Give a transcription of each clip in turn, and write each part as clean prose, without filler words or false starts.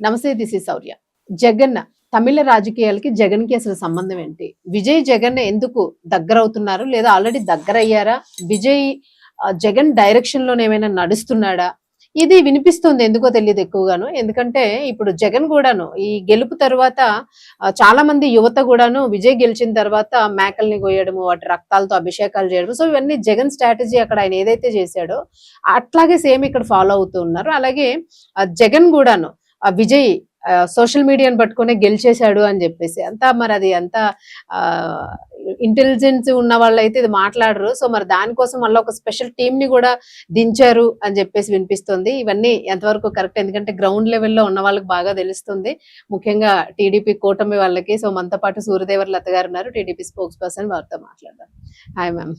నమస్తే, this is శౌర్య. జగన్ తమిళ రాజకీయాలకి జగన్ కి అసలు సంబంధం ఏంటి? విజయ్ జగన్ ఎందుకు దగ్గర అవుతున్నారు, లేదా ఆల్రెడీ దగ్గర అయ్యారా? విజయ్ జగన్ డైరెక్షన్ లోనే ఏమైనా నడుస్తున్నాడా? ఇది వినిపిస్తుంది, ఎందుకో తెలియదు ఎక్కువగాను. ఎందుకంటే ఇప్పుడు జగన్ కూడాను ఈ గెలుపు తర్వాత చాలా మంది యువత కూడాను విజయ్ గెలిచిన తర్వాత మేకల్ని కోయడము, వాటి రక్తాలతో అభిషేకాలు చేయడం, సో ఇవన్నీ జగన్ స్ట్రాటజీ. అక్కడ ఆయన ఏదైతే చేశాడో అట్లాగే సేమ్ ఇక్కడ ఫాలో అవుతూ ఉన్నారు. అలాగే జగన్ కూడాను విజయ్ సోషల్ మీడియాను పట్టుకునే గెలిచేశాడు అని చెప్పేసి అంతా, మరి అది అంతా ఇంటెలిజెన్స్ ఉన్న వాళ్ళు అయితే ఇది మాట్లాడరు. సో మరి దానికోసం మళ్ళీ ఒక స్పెషల్ టీమ్ ని కూడా దించారు అని చెప్పేసి వినిపిస్తుంది. ఇవన్నీ ఎంతవరకు కరెక్ట్? ఎందుకంటే గ్రౌండ్ లెవెల్లో ఉన్న వాళ్ళకి బాగా తెలుస్తుంది, ముఖ్యంగా టీడీపీ కూటమి వాళ్ళకి. సో మనతో పాటు సూర్యదేవర్ లత గారు ఉన్నారు, టీడీపీ స్పోక్స్ పర్సన్. వారితో మాట్లాడదాం. Hi ma'am.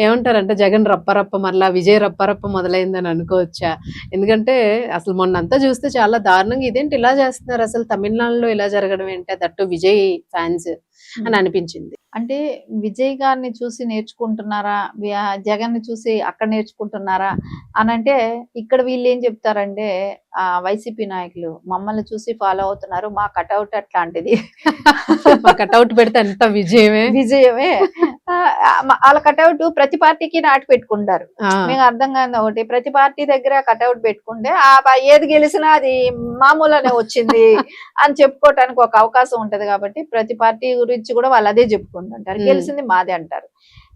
ఏమంటారంటే జగన్ రప్పరప్ప మరలా విజయ్ రప్పరప్ప మొదలైందని అనుకోవచ్చా? ఎందుకంటే అసలు మొన్నంతా చూస్తే చాలా దారుణంగా, ఇదేంటి ఇలా చేస్తున్నారు, అసలు తమిళనాడులో ఇలా జరగడం ఏంటి, దట్టు విజయ్ ఫ్యాన్స్ అని అనిపించింది. అంటే విజయ్ గారిని చూసి నేర్చుకుంటున్నారా, జగన్ ని చూసి అక్కడ నేర్చుకుంటున్నారా అని అంటే, ఇక్కడ వీళ్ళు ఏం చెప్తారంటే వైసీపీ నాయకులు మమ్మల్ని చూసి ఫాలో అవుతున్నారు, మా కటౌట్ అట్లాంటిది, మా కటౌట్ పెడితే అంత విజయమే విజయమే. వాళ్ళ కటౌట్ ప్రతి పార్టీకి నాటి పెట్టుకుంటారు. మీకు అర్థం కాదు ఒకటి, ప్రతి పార్టీ దగ్గర కటౌట్ పెట్టుకుంటే ఏది గెలిచినా అది మామూలునే వచ్చింది అని చెప్పుకోవటానికి ఒక అవకాశం ఉంటది. కాబట్టి ప్రతి పార్టీ గురించి కూడా వాళ్ళు అదే చెప్పుకుంటుంటారు, గెలిచింది మాదే అంటారు.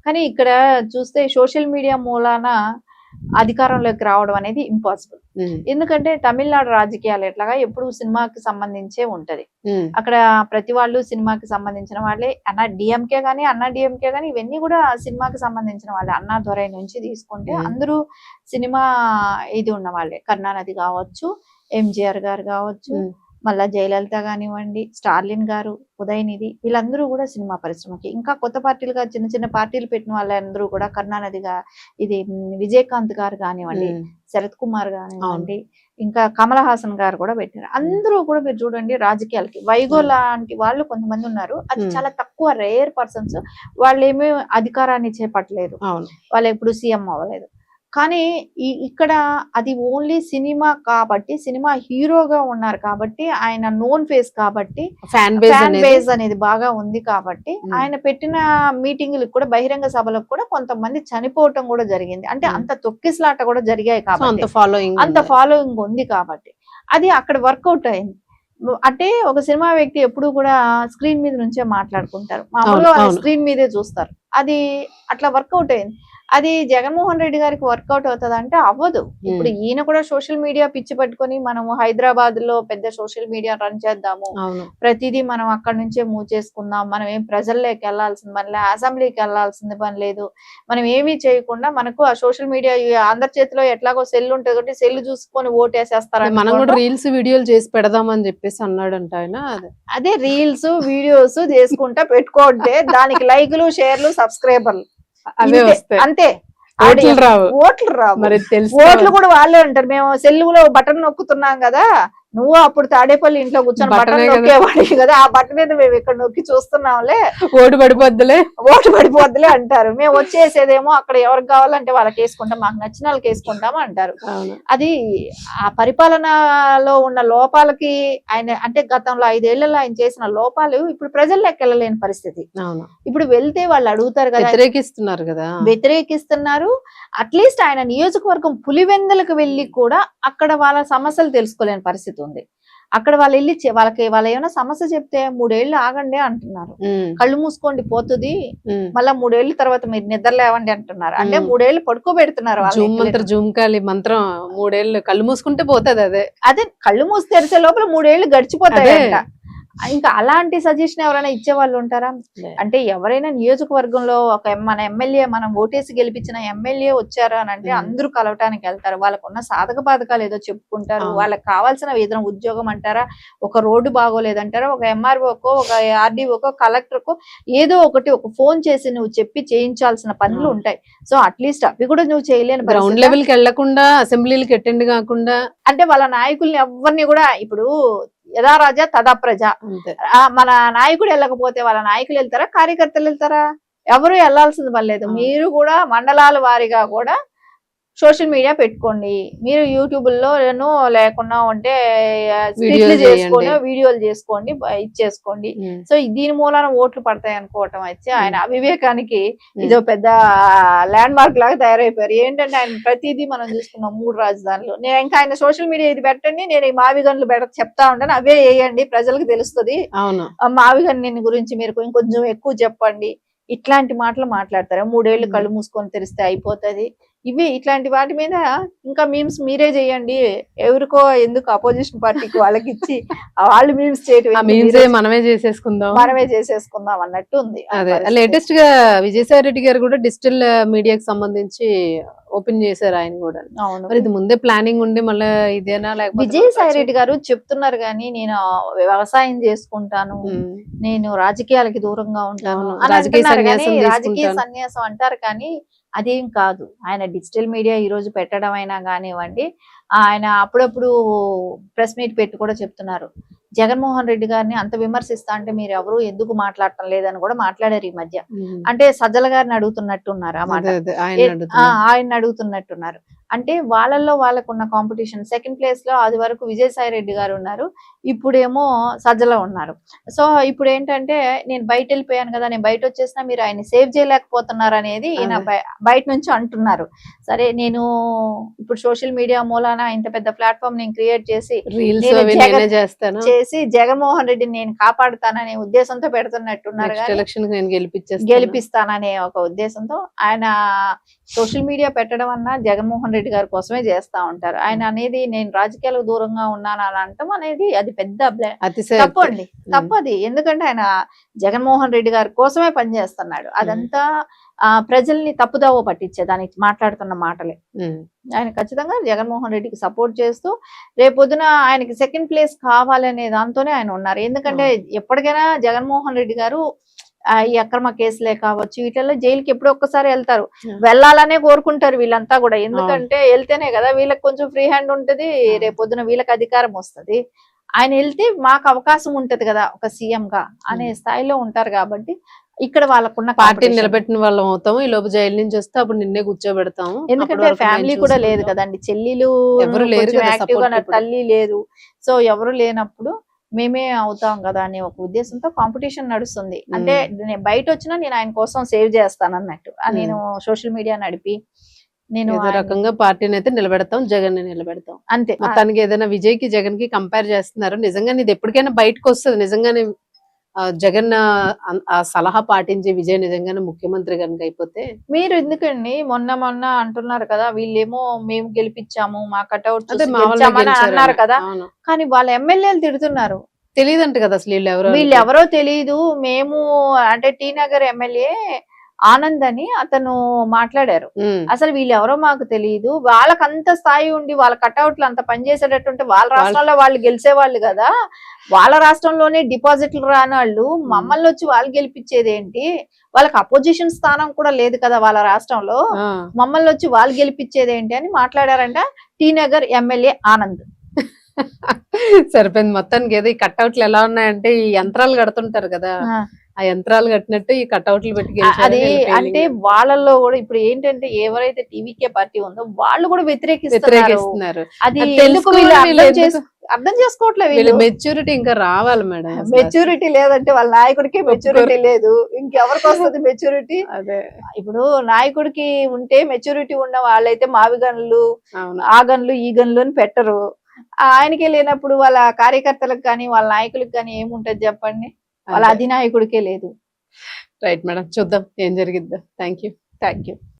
కానీ ఇక్కడ చూస్తే సోషల్ మీడియా మూలాన అధికారంలోకి రావడం అనేది ఇంపాసిబుల్. ఎందుకంటే తమిళనాడు రాజకీయాలు ఎట్లాగా ఎప్పుడు సినిమాకి సంబంధించే ఉంటది. అక్కడ ప్రతి వాళ్ళు సినిమాకి సంబంధించిన వాళ్ళే. అన్నా డిఎంకే గానీ ఇవన్నీ కూడా సినిమాకి సంబంధించిన వాళ్ళే. అన్నా దొరై నుంచి తీసుకుంటే అందరూ సినిమా ఇది ఉన్న వాళ్ళే. కరుణానిధి కావచ్చు, ఎంజిఆర్ గారు కావచ్చు, మళ్ళా జయలలిత కానివ్వండి, స్టార్లిన్ గారు, ఉదయనిధి, వీళ్ళందరూ కూడా సినిమా పరిశ్రమకి. ఇంకా కొత్త పార్టీలుగా చిన్న చిన్న పార్టీలు పెట్టిన వాళ్ళందరూ కూడా కరుణానిధిగా, ఇది విజయకాంత్ గారు కానివ్వండి, శరత్ కుమార్ కానివ్వండి, ఇంకా కమల్ హాసన్ గారు కూడా పెట్టారు. అందరూ కూడా మీరు చూడండి రాజకీయాలకి. వైగో లాంటి వాళ్ళు కొంతమంది ఉన్నారు, అది చాలా తక్కువ, రేర్ పర్సన్స్. వాళ్ళు ఏమీ అధికారాన్ని చేపట్టలేదు, వాళ్ళు ఎప్పుడు సీఎం అవ్వలేదు. కానీ ఇక్కడ అది ఓన్లీ సినిమా కాబట్టి, సినిమా హీరోగా ఉన్నారు కాబట్టి, ఆయన నోన్ ఫేస్ కాబట్టి, ఫ్యాన్ బేస్ అనేది బాగా ఉంది కాబట్టి, ఆయన పెట్టిన మీటింగులకు కూడా, బహిరంగ సభలకు కూడా కొంతమంది చనిపోవటం కూడా జరిగింది. అంటే అంత తొక్కిసలాట కూడా జరిగాయి కాబట్టి, అంత ఫాలోయింగ్ ఉంది కాబట్టి అది అక్కడ వర్కౌట్ అయింది. అంటే ఒక సినిమా వ్యక్తి ఎప్పుడు కూడా స్క్రీన్ మీద నుంచే మాట్లాడుకుంటారు, మామూలుగా స్క్రీన్ మీదే చూస్తారు. అది అట్లా వర్కౌట్ అయింది. అది జగన్మోహన్ రెడ్డి గారికి వర్కౌట్ అవుతుంది అంటే అవ్వదు. ఇప్పుడు ఈయన కూడా సోషల్ మీడియా పిచ్చి పట్టుకొని, మనము హైదరాబాద్ లో పెద్ద సోషల్ మీడియా రన్ చేద్దాము, ప్రతిదీ మనం అక్కడ నుంచే మూవ్ చేసుకుందాం, మనం ఏం ప్రజల్లోకి వెళ్లాల్సింది మళ్ళీ అసెంబ్లీకి వెళ్లాల్సింది పని లేదు, మనం ఏమీ చేయకుండా మనకు ఆ సోషల్ మీడియా అందరి చేతిలో ఎట్లాగో సెల్ ఉంటుంది కాబట్టి సెల్ చూసుకొని ఓటేసేస్తారు. మనం కూడా రీల్స్ వీడియోలు చేసి పెడదామని చెప్పేసి అన్నాడంట ఆయన. అదే రీల్స్ వీడియోస్ చేసుకుంటా పెట్టుకుంటే దానికి లైకులు, షేర్లు, సబ్స్క్రైబర్లు అంతే. ఓట్లు రావు. ఓట్లు కూడా వాళ్ళే అంటారు, మేము సెల్లులో బటన్ నొక్కుతున్నాం కదా, నువ్వు అప్పుడు తాడేపల్లి ఇంట్లో కూర్చొని బటన్ నొక్కేవాడి కదా, ఆ బటన్ మీద మేము ఇక్కడ నొక్కి చూస్తున్నాంలే, ఓటు పడిపోద్దులే అంటారు. మేము వచ్చేసేదేమో అక్కడ ఎవరికి కావాలంటే వాళ్ళకి వేసుకుంటాం, మాకు నచ్చిన వాళ్ళకి వేసుకుంటాము అంటారు. అది ఆ పరిపాలనలో ఉన్న లోపాలకి, ఆయన అంటే గతంలో 5 ఏళ్లలో ఆయన చేసిన లోపాలు ఇప్పుడు ప్రజల్లోకి వెళ్ళలేని పరిస్థితి. ఇప్పుడు వెళ్తే వాళ్ళు అడుగుతారు కదా, వ్యతిరేకిస్తున్నారు. అట్లీస్ట్ ఆయన నియోజకవర్గం పులివెందులకు వెళ్ళి కూడా అక్కడ వాళ్ళ సమస్యలు తెలుసుకోలేని పరిస్థితి ఉంది. అక్కడ వాళ్ళు వెళ్ళి వాళ్ళు ఏమైనా సమస్య చెప్తే 3 ఏళ్ళు ఆగండి అంటున్నారు, కళ్ళు మూసుకోండి పోతుంది, మళ్ళా 3 ఏళ్ళ తర్వాత మీరు నిద్ర లేవండి అంటున్నారు. అంటే 3 ఏళ్ళు పడుకోబెడుతున్నారు. మంత్రం 3 ఏళ్ళు కళ్ళు మూసుకుంటే పోతుంది. అదే కళ్ళు మూసి తెరిచే లోపల 3 ఏళ్ళు గడిచిపోతాయంట. ఇంకా అలాంటి సజెషన్ ఎవరైనా ఇచ్చే వాళ్ళు ఉంటారా? అంటే ఎవరైనా నియోజకవర్గంలో ఒక మన ఎమ్మెల్యే, మనం ఓటేసి గెలిపించిన ఎమ్మెల్యే వచ్చారు అని అంటే అందరూ కలవటానికి వెళ్తారు, వాళ్ళకు ఉన్న సాధక బాధకాలు ఏదో చెప్పుకుంటారు, వాళ్ళకి కావాల్సిన ఏదైనా ఉద్యోగం అంటారా, ఒక రోడ్డు బాగోలేదంటారా, ఒక ఎంఆర్ఓకో, ఒక ఆర్డీఓకో, కలెక్టర్కో ఏదో ఒకటి ఒక ఫోన్ చేసి నువ్వు చెప్పి చేయించాల్సిన పనులు ఉంటాయి. సో అట్లీస్ట్ అవి కూడా నువ్వు చేయలేని, గ్రౌండ్ లెవెల్ కి వెళ్లకుండా, అసెంబ్లీలకు అటెండ్ కాకుండా, అంటే వాళ్ళ నాయకుల్ని ఎవరిని కూడా, ఇప్పుడు యథా రాజా తదా ప్రజ, మన నాయకుడు వెళ్ళకపోతే వాళ్ళ నాయకులు వెళ్తారా, కార్యకర్తలు వెళ్తారా? ఎవరు వెళ్లాల్సింది పనిలేదు. మీరు కూడా మండలాల వారీగా కూడా సోషల్ మీడియా పెట్టుకోండి. మీరు యూట్యూబ్‌లోనో లేకుండా ఉంటే స్క్రిప్ట్లు వీడియోలు చేసుకొని, చేయండి. వీడియోలు చేసుకోండి, ఇచ్చేసుకోండి. ఉమ్, సో దీని మూలాన ఓట్లు పడతాయి అనుకోవటం వచ్చి ఆయన అవివేకానికి ఉమ్. ఇదో పెద్ద ల్యాండ్ మార్క్ లాగా తయారైపోయారు. ఏంటంటే ఆయన ప్రతిదీ మనం చూసుకున్నాం 3 రాజధానులు. నేను ఇంకా ఆయన సోషల్ మీడియా ఇది పెట్టండి, నేను ఈ మావిగన్లు చెప్తా ఉంటాను, అవే వేయండి ప్రజలకు తెలుస్తుంది. అవును. మావిగన్ని గురించి మీరు ఇంకొంచెం ఎక్కువ చెప్పండి. ఇట్లాంటి మాటలు మాట్లాడతారు. 3 ఏళ్ళు కళ్ళు మూసుకొని తెరిస్తే అయిపోతది. ఇట్లాంటి వాటి మీద ఇంకా మీమ్స్ మీరే చేయండి. ఎవరికో ఎందుకు అపోజిషన్ పార్టీకి వాళ్ళకి ఇచ్చి వాళ్ళు మీమ్స్ చేయటం ఆ ఎందుకు? మీమ్స్ మీరే మనమే చేసేసుకుందాం. మనమే చేసేసుకుందాం అన్నట్టు ఉంది ఆ అదే పరిస్థితి. లేటెస్ట్ గా విజయసాయి రెడ్డి గారు కూడా డిజిటల్ మీడియాకి సంబంధించి ఓపెన్ చేశారు ఆయన కూడా. అవును. మరి ఇది ముందే ప్లానింగ్ ఉండి మళ్ళీ ఇదేనా లేకపోతే విజయసాయి రెడ్డి గారు చెప్తున్నారు కానీ నేను వ్యవసాయం చేసుకుంటాను, ఉమ్, నేను రాజకీయాలకి దూరంగా ఉంటాను అవును. అని రాజకీయ అంటున్నారు కానీ సన్యాసం రాజకీయ తీసుకుంటాను. సన్యాసం అంటారు కానీ అదేం కాదు. ఆయన డిజిటల్ మీడియా ఈ రోజు పెట్టడం అయినా కానివ్వండి, ఆయన అప్పుడప్పుడు ప్రెస్ మీట్ పెట్టి కూడా చెప్తున్నారు. జగన్మోహన్ రెడ్డి గారిని అంత విమర్శిస్తా అంటే మీరు ఎవరు ఎందుకు మాట్లాడటం లేదని కూడా మాట్లాడారు ఈ మధ్య. ఉమ్, అంటే సజ్జల గారిని అడుగుతున్నట్టున్నారు ఆ మాట. అదే అదే ఆయన అడుగుతున్నారు. ఆయన అడుగుతున్నట్టున్నారు. అంటే వాళ్ళల్లో వాళ్ళకున్న కాంపిటీషన్. సెకండ్ ప్లేస్ లో అది వరకు విజయసాయి రెడ్డి గారు ఉన్నారు, ఇప్పుడేమో సజ్జల ఉన్నారు. సో ఇప్పుడు ఏంటంటే నేను బయట వెళ్ళిపోయాను కదా, నేను బయట వచ్చేసినా మీరు ఆయన సేవ్ చేయలేకపోతున్నారు అనేది ఈయన బయట నుంచి అంటున్నారు. సరే నేను ఇప్పుడు సోషల్ మీడియా మూలాన ఇంత పెద్ద ప్లాట్ఫామ్ నేను క్రియేట్ చేసి రీల్స్ నేను అవి నేనే చేస్తాను. చేసి జగన్మోహన్ రెడ్డిని నేను కాపాడుతాననే ఉద్దేశంతో పెడుతున్నట్టున్నారు నెక్స్ట్ కానీ ఎలక్షన్ నేను గెలిపిస్తాననే ఒక ఉద్దేశంతో ఆయన సోషల్ మీడియా పెట్టడం అన్నా జగన్మోహన్ రెడ్డి గారి కోసమే చేస్తా ఉంటారు. ఆయన అనేది నేను రాజకీయాలకు దూరంగా ఉన్నాను అని అనటం అనేది అది పెద్ద తప్పు అండి, తప్పది. ఎందుకంటే ఆయన జగన్మోహన్ రెడ్డి గారి కోసమే పనిచేస్తున్నాడు. అదంతా ప్రజల్ని తప్పుదావ పట్టించే దానికి మాట్లాడుతున్న మాటలే. ఆయన ఖచ్చితంగా జగన్మోహన్ రెడ్డికి సపోర్ట్ చేస్తూ రేపొద్దున ఆయనకి సెకండ్ ప్లేస్ కావాలనే దాంతోనే ఆయన ఉన్నారు. ఎందుకంటే ఎప్పటికైనా జగన్మోహన్ రెడ్డి గారు ఈ అక్రమ కేసులే కావచ్చు వీటిల్లో జైలుకి ఎప్పుడో ఒక్కసారి వెళ్తారు, వెళ్ళాలనే కోరుకుంటారు వీళ్ళంతా కూడా. ఎందుకంటే వెళ్తేనే కదా వీళ్ళకి కొంచెం ఫ్రీ హ్యాండ్ ఉంటది, రేపొద్దున వీళ్ళకి అధికారం వస్తది. ఆయన వెళ్తే మాకు అవకాశం ఉంటది కదా ఒక సీఎం గా అనే స్థాయిలో ఉంటారు. కాబట్టి ఇక్కడ వాళ్ళకున్న పార్టీని నిలబెట్టిన వాళ్ళం అవుతాము. ఈ లోపు జైలు నుంచి వస్తే అప్పుడు నిన్నే కూర్చోబెడతాము. ఎందుకంటే ఫ్యామిలీ కూడా లేదు కదండి, చెల్లెలు ఎవరు లేరు, యాక్టివ్ గా తల్లి లేదు. సో ఎవరు లేనప్పుడు మేమే అవుతాం కదా అనే ఒక ఉద్దేశంతో కాంపిటీషన్ నడుస్తుంది. అంటే నేను బయట వచ్చినా నేను ఆయన కోసం సేవ్ చేస్తాను అన్నట్టు. నేను సోషల్ మీడియా నడిపి నేను రకంగా పార్టీని అయితే నిలబెడతాం, జగన్ ని నిలబెడతాం అంతే. మొత్తానికి ఏదైనా విజయ్ కి జగన్ కి కంపేర్ చేస్తున్నారు. నిజంగా ఇది ఎప్పటికైనా బయటకు వస్తుంది. నిజంగానే జగన్ ఆ సలహా పాటించే విజయ్ నిజంగానే ముఖ్యమంత్రి కనుక అయిపోతే. మీరు ఎందుకండి మొన్న అంటున్నారు కదా వీళ్ళేమో మేము గెలిపించాము మా కటౌట్ అన్నారు కదా, కానీ వాళ్ళ ఎమ్మెల్యేలు తిడుతున్నారు. తెలియదంట కదా అసలు వీళ్ళు ఎవరో తెలియదు. మేము అంటే టీ నగర్ ఎమ్మెల్యే ఆనంద్ అని అతను మాట్లాడారు. అసలు వీళ్ళెవరో మాకు తెలియదు, వాళ్ళకంత స్థాయి ఉండి వాళ్ళ కటౌట్లు అంత పనిచేసేటట్టుంటే వాళ్ళ రాష్ట్రంలో వాళ్ళు గెలిచేవాళ్ళు కదా, వాళ్ళ రాష్ట్రంలోనే డిపాజిట్లు రాని వాళ్ళు మమ్మల్ని వచ్చి వాళ్ళు గెలిపించేది ఏంటి, వాళ్ళకి అపోజిషన్ స్థానం కూడా లేదు కదా వాళ్ళ రాష్ట్రంలో, మమ్మల్ని వచ్చి వాళ్ళు గెలిపించేది ఏంటి అని మాట్లాడారంట టీ నగర్ ఎమ్మెల్యే ఆనంద్. సరిపోయింది మొత్తానికి. ఏదో ఈ కట్అవుట్లు ఎలా ఉన్నాయంటే ఈ యంత్రాలు కడుతుంటారు కదా, ఆ యంత్రాలు కట్టినట్టు ఈ కట్అవుట్లు పెట్టి అది అంటే వాళ్ళల్లో కూడా ఇప్పుడు ఏంటంటే ఎవరైతే టీవీకే పార్టీ ఉందో వాళ్ళు కూడా వ్యతిరేకిస్తున్నారు. అది అర్థం చేసుకోవట్లేదు. మెచ్యూరిటీ ఇంకా రావాలి మేడం. మెచ్యూరిటీ లేదంటే వాళ్ళ నాయకుడికి మెచ్యూరిటీ లేదు, ఇంకెవరికి వస్తుంది మెచ్యూరిటీ? అదే ఇప్పుడు నాయకుడికి ఉంటే మెచ్యూరిటీ ఉన్న వాళ్ళైతే మావి గన్లు ఆ గన్లు ఈ గన్లు అని పెట్టరు. ఆయనకే లేనప్పుడు వాళ్ళ కార్యకర్తలకు కానీ వాళ్ళ నాయకులకు కానీ ఏముంటది చెప్పండి? వాళ్ళ అధినాయకుడికే లేదు. రైట్ మేడం, చూద్దాం ఏం జరిగిద్దో. Thank you.